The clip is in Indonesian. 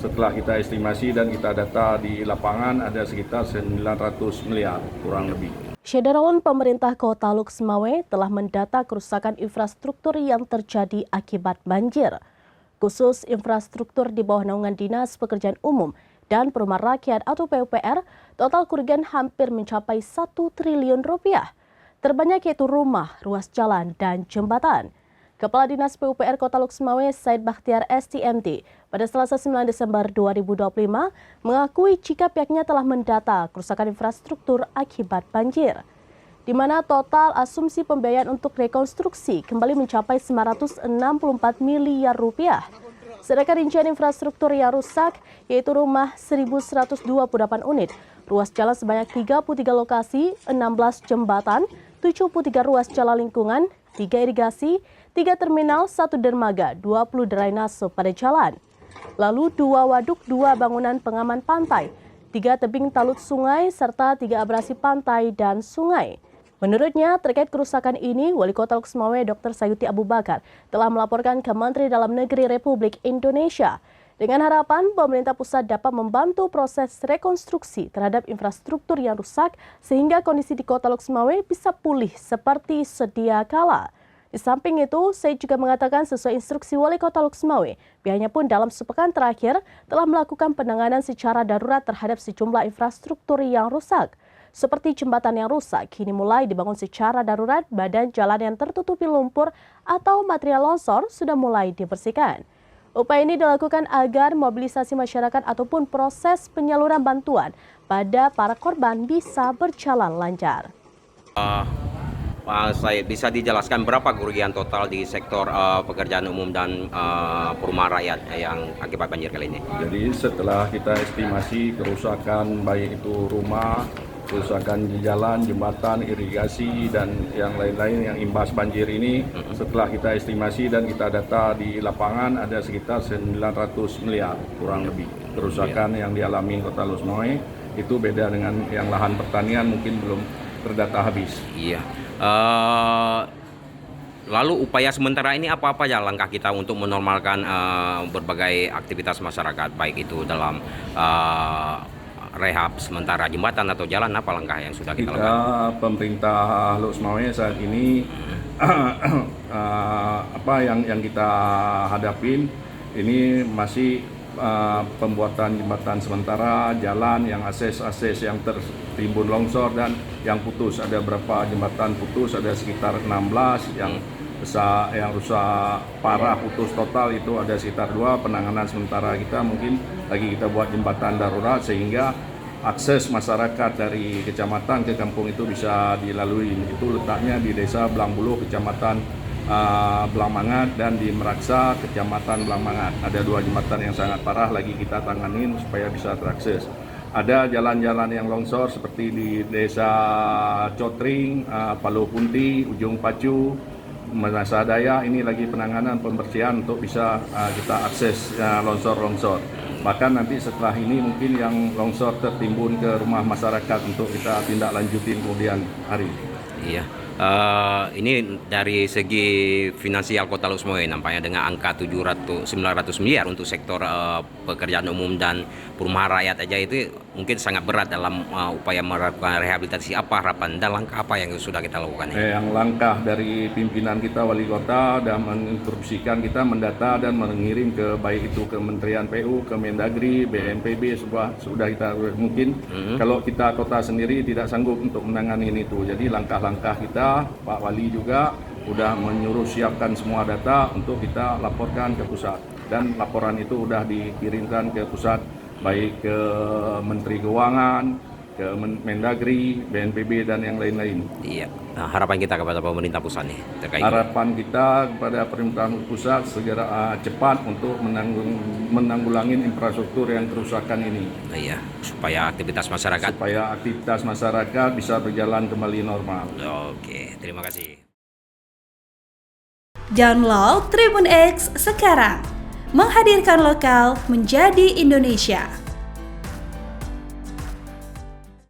setelah kita estimasi dan kita data di lapangan ada sekitar 900 miliar kurang lebih. Saudarawan, pemerintah Kota Lux Mawai telah mendata kerusakan infrastruktur yang terjadi akibat banjir. Khusus infrastruktur di bawah naungan Dinas Pekerjaan Umum dan Perumahan Rakyat atau PUPR, total kerugian hampir mencapai 1 triliun rupiah. Terbanyak yaitu rumah, ruas jalan, dan jembatan. Kepala Dinas PUPR Kota Lux Mawai, Said Bakhtiar STMT, pada Selasa 9 Desember 2025 mengakui jika pihaknya telah mendata kerusakan infrastruktur akibat banjir, di mana total asumsi pembiayaan untuk rekonstruksi kembali mencapai 964 miliar rupiah. Sedangkan rincian infrastruktur yang rusak yaitu rumah 1.128 unit, ruas jalan sebanyak 33 lokasi, 16 jembatan, 73 ruas jalan lingkungan, 3 irigasi, 3 terminal, 1 dermaga, 20 drainase pada jalan. Lalu 2 waduk, 2 bangunan pengaman pantai, 3 tebing talut sungai, serta 3 abrasi pantai dan sungai. Menurutnya, terkait kerusakan ini, Wali Kota Lux Mawai Dr. Sayuti Abu Bakar telah melaporkan ke Menteri Dalam Negeri Republik Indonesia dengan harapan pemerintah pusat dapat membantu proses rekonstruksi terhadap infrastruktur yang rusak sehingga kondisi di Kota Lux Mawai bisa pulih seperti sedia kala. Di samping itu, Said juga mengatakan sesuai instruksi Wali Kota Lux Mawai, pihaknya pun dalam sepekan terakhir telah melakukan penanganan secara darurat terhadap sejumlah infrastruktur yang rusak. Seperti jembatan yang rusak, kini mulai dibangun secara darurat, badan jalan yang tertutupi lumpur atau material longsor sudah mulai dibersihkan. Upaya ini dilakukan agar mobilisasi masyarakat ataupun proses penyaluran bantuan pada para korban bisa berjalan lancar. Pak Said, bisa dijelaskan berapa kerugian total di sektor pekerjaan umum dan perumahan rakyat yang akibat banjir kali ini? Jadi setelah kita estimasi kerusakan baik itu rumah, kerusakan di jalan, jembatan, irigasi, dan yang lain-lain yang imbas banjir ini, setelah kita estimasi dan kita data di lapangan ada sekitar 900 miliar kurang lebih kerusakan yang dialami Kota Lux Mawai. Itu beda dengan yang lahan pertanian mungkin belum terdata habis. Iya. Lalu upaya sementara ini apa-apa ya langkah kita untuk menormalkan berbagai aktivitas masyarakat, baik itu dalam rehab sementara jembatan atau jalan, apa langkah yang sudah kita lakukan? Pemerintah Lux Mawai saat ini apa yang kita hadapin ini masih pembuatan jembatan sementara, jalan yang akses yang tertimbun longsor dan yang putus. Ada berapa jembatan putus, ada sekitar 16 yang rusak parah putus total itu ada sekitar 2. Penanganan sementara kita mungkin lagi kita buat jembatan darurat sehingga akses masyarakat dari kecamatan ke kampung itu bisa dilalui. Itu letaknya di Desa Belangbuluh, Kecamatan Belangmangat, dan di Meraksa, Kecamatan Belangmangat. Ada 2 jembatan yang sangat parah lagi kita tanganin supaya bisa terakses. Ada jalan-jalan yang longsor seperti di Desa Cotring, Palu Punti, Ujung Pacu, Manasa Daya. Ini lagi penanganan pembersihan untuk bisa kita akses longsor-longsor. Bahkan nanti setelah ini mungkin yang longsor tertimbun ke rumah masyarakat untuk kita tindak lanjutin kemudian hari. Iya. Ini dari segi finansial Kota Lux Mawai nampaknya dengan angka 900 miliar untuk sektor pekerjaan umum dan perumahan rakyat aja itu mungkin sangat berat dalam upaya melakukan rehabilitasi. Apa harapan dan langkah apa yang sudah kita lakukan? Yang langkah dari pimpinan kita Wali Kota dan menginstruksikan kita mendata dan mengirim ke baik itu ke Kementerian PU, ke Mendagri, BNPB sudah kita mungkin kalau kita kota sendiri tidak sanggup untuk menangani itu. Jadi langkah-langkah kita Pak Wali juga sudah menyuruh siapkan semua data untuk kita laporkan ke pusat, dan laporan itu sudah dikirimkan ke pusat baik ke Menteri Keuangan, ke Mendagri, BNPB, dan yang lain-lain. Iya. Nah, harapan kita kepada pemerintah pusat nih terkait harapan kita kepada pemerintah pusat segera cepat untuk menanggulangi infrastruktur yang kerusakan ini. Iya, supaya aktivitas masyarakat bisa berjalan kembali normal. Oke, terima kasih. Download Tribun X sekarang, menghadirkan lokal menjadi Indonesia.